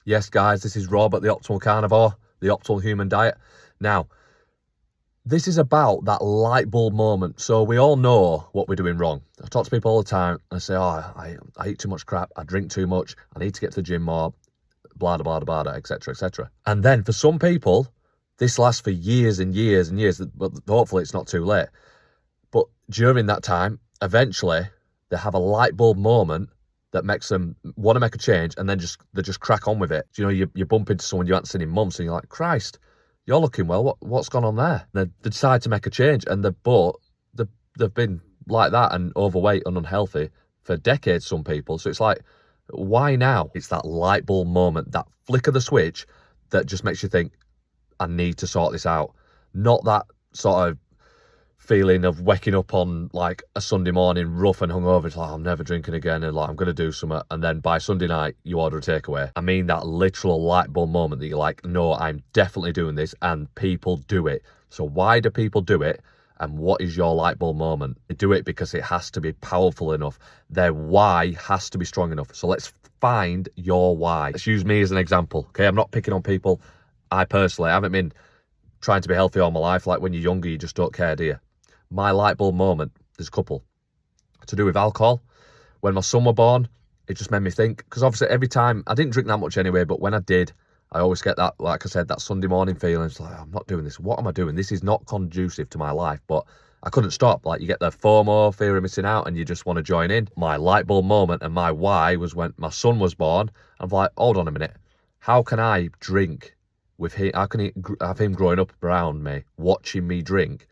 Yes, guys, this is Rob at the Optimal Carnivore, the Optimal Human Diet. Now, this is about that light bulb moment. So we all know what we're doing wrong. I talk to people all the time and I say, I eat too much crap, I drink too much, I need to get to the gym more, blah, blah, blah, blah, etc., etc. And then for some people, this lasts for years and years and years, but hopefully it's not too late. But during that time, eventually, they have a light bulb moment that makes them want to make a change, and then they just crack on with it. You know, you bump into someone you haven't seen in months, and you're like, Christ, you're looking well. What's gone on there? And they decide to make a change, and they've been like that and overweight and unhealthy for decades, some people. So it's like, why now? It's that light bulb moment, that flick of the switch that just makes you think, I need to sort this out. Not that sort of feeling of waking up on like a Sunday morning rough and hungover. It's like, I'm never drinking again, and like I'm gonna do something, and then by Sunday night you order a takeaway. I mean that literal light bulb moment that you're like, no, I'm definitely doing this, and people do it. So why do people do it, and what is your light bulb moment? They do it because it has to be powerful enough. Their why has to be strong enough. So let's find your why. Let's use me as an example. Okay, I'm not picking on people. I personally haven't been trying to be healthy all my life. Like when you're younger, you just don't care, do you? My light bulb moment, there's a couple, to do with alcohol. When my son was born, it just made me think, because obviously every time, I didn't drink that much anyway, but when I did, I always get that, like I said, that Sunday morning feeling. It's like, I'm not doing this. What am I doing? This is not conducive to my life. But I couldn't stop. Like, you get the FOMO, fear of missing out, and you just want to join in. My light bulb moment and my why was when my son was born. I'm like, hold on a minute. How can I drink with him? How can he have him growing up around me, watching me drink?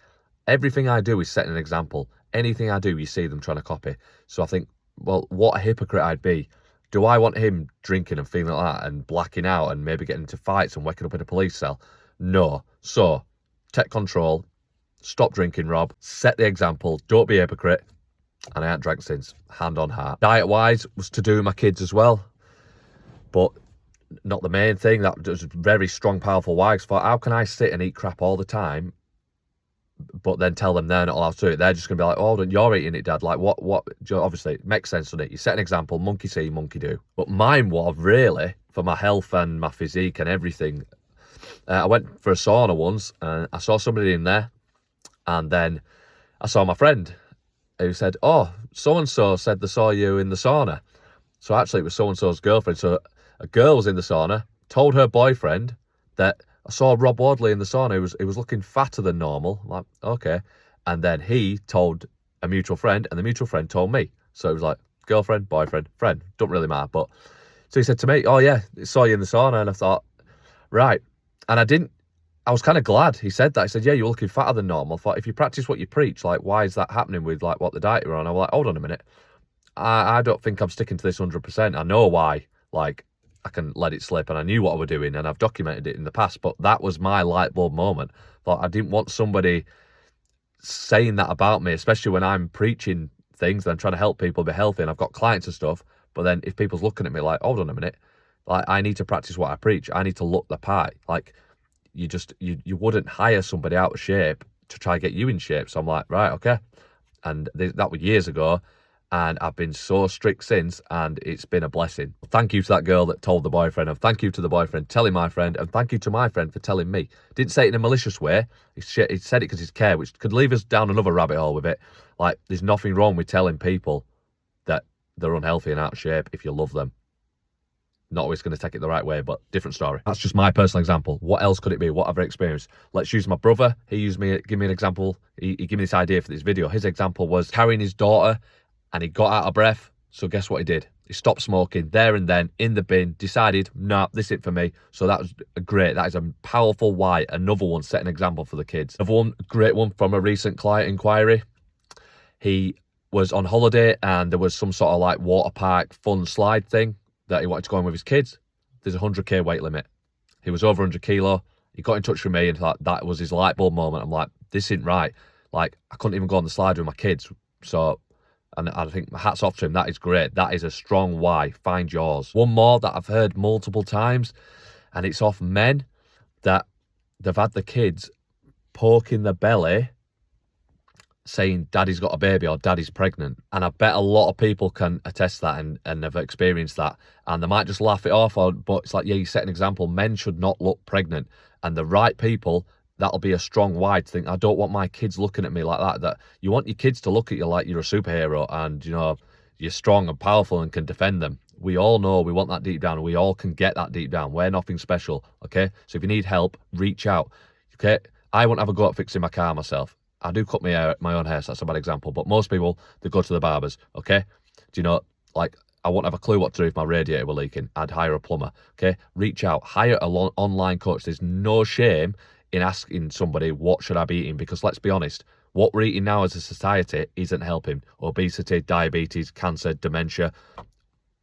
Everything I do is setting an example. Anything I do, you see them trying to copy. So I think, well, what a hypocrite I'd be. Do I want him drinking and feeling like that and blacking out and maybe getting into fights and waking up in a police cell? No. So, take control. Stop drinking, Rob. Set the example. Don't be a hypocrite. And I haven't drank since. Hand on heart. Diet-wise was to do with my kids as well. But not the main thing. That was very strong, powerful why. I thought, how can I sit and eat crap all the time, but then tell them they're not allowed to do it? They're just going to be like, oh, you're eating it, Dad. Like, what? Obviously, it makes sense, doesn't it? You set an example, monkey see, monkey do. But mine was really, for my health and my physique and everything, I went for a sauna once, and I saw somebody in there, and then I saw my friend who said, oh, so-and-so said they saw you in the sauna. So actually, it was so-and-so's girlfriend. So a girl was in the sauna, told her boyfriend that I saw Rob Wadley in the sauna. He was looking fatter than normal. I'm like, okay. And then he told a mutual friend, and the mutual friend told me. So it was like, girlfriend, boyfriend, friend. Don't really matter. But so he said to me, oh yeah, I saw you in the sauna. And I thought, right. And I was kind of glad he said that. He said, yeah, you're looking fatter than normal. I thought, if you practice what you preach, like, why is that happening with like what the diet you're on? I was like, hold on a minute. I don't think I'm sticking to this 100%. I know why. Like, I can let it slip, and I knew what I was doing, and I've documented it in the past, but that was my light bulb moment. But I didn't want somebody saying that about me, especially when I'm preaching things and I'm trying to help people be healthy, and I've got clients and stuff. But then if people's looking at me like, hold on a minute, like, I need to practice what I preach. I need to look the part. Like, you wouldn't hire somebody out of shape to try and get you in shape. So I'm like, right, okay. And that was years ago. And I've been so strict since, and it's been a blessing. Thank you to that girl that told the boyfriend, and thank you to the boyfriend telling my friend, and thank you to my friend for telling me. Didn't say it in a malicious way. He said it because he's care, which could leave us down another rabbit hole with it. Like, there's nothing wrong with telling people that they're unhealthy and out of shape if you love them. Not always going to take it the right way, but different story. That's just my personal example. What else could it be? What I've experienced? Let's use my brother. Give me an example. He gave me this idea for this video. His example was carrying his daughter, and he got out of breath. So guess what he did? He stopped smoking there and then in the bin, decided, nah, this isn't for me. So that was great. That is a powerful why. Another one, set an example for the kids. Another one, great one from a recent client inquiry. He was on holiday, and there was some sort of like water park fun slide thing that he wanted to go on with his kids. There's a 100k weight limit. He was over 100 kilo. He got in touch with me, and like, that was his light bulb moment. I'm like, this isn't right. Like, I couldn't even go on the slide with my kids. So, and I think hats off to him. That is great. That is a strong why. Find yours. One more that I've heard multiple times, and it's off men that they've had the kids poking the belly saying daddy's got a baby or daddy's pregnant. And I bet a lot of people can attest that and have experienced that. And they might just laugh it off, but it's like, yeah, you set an example. Men should not look pregnant. And the right people, that'll be a strong why to think, I don't want my kids looking at me like that. That you want your kids to look at you like you're a superhero and, you know, you're strong and powerful and can defend them. We all know we want that deep down. We all can get that deep down. We're nothing special, okay? So if you need help, reach out, okay? I won't have a go at fixing my car myself. I do cut my own hair, so that's a bad example. But most people, they go to the barbers, okay? Do you know, like, I won't have a clue what to do if my radiator were leaking. I'd hire a plumber, okay? Reach out, hire an online coach. There's no shame in asking somebody, what should I be eating? Because let's be honest, what we're eating now as a society isn't helping. Obesity, diabetes, cancer, dementia,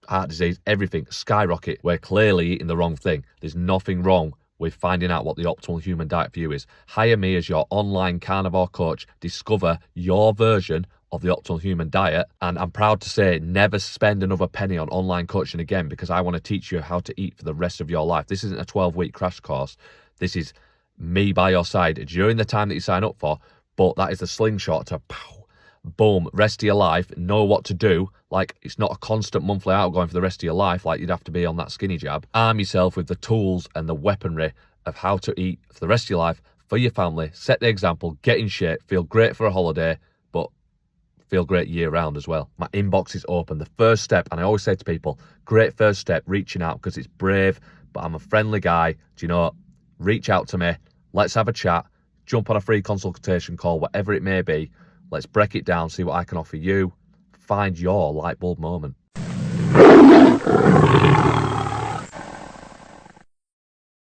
heart disease, everything, skyrocket. We're clearly eating the wrong thing. There's nothing wrong with finding out what the optimal human diet for you is. Hire me as your online carnivore coach. Discover your version of the optimal human diet. And I'm proud to say, never spend another penny on online coaching again, because I want to teach you how to eat for the rest of your life. This isn't a 12-week crash course. This is me by your side during the time that you sign up for. But that is the slingshot to boom, rest of your life, know what to do. Like, it's not a constant monthly outgoing for the rest of your life like you'd have to be on that skinny jab. Arm yourself with the tools and the weaponry of how to eat for the rest of your life, for your family. Set the example, get in shape, feel great for a holiday, but feel great year round as well. My inbox is open. The first step, and I always say to people, great first step, reaching out, because it's brave, but I'm a friendly guy. Do you know what? Reach out to me. Let's have a chat. Jump on a free consultation call, whatever it may be. Let's break it down, see what I can offer you. Find your light bulb moment.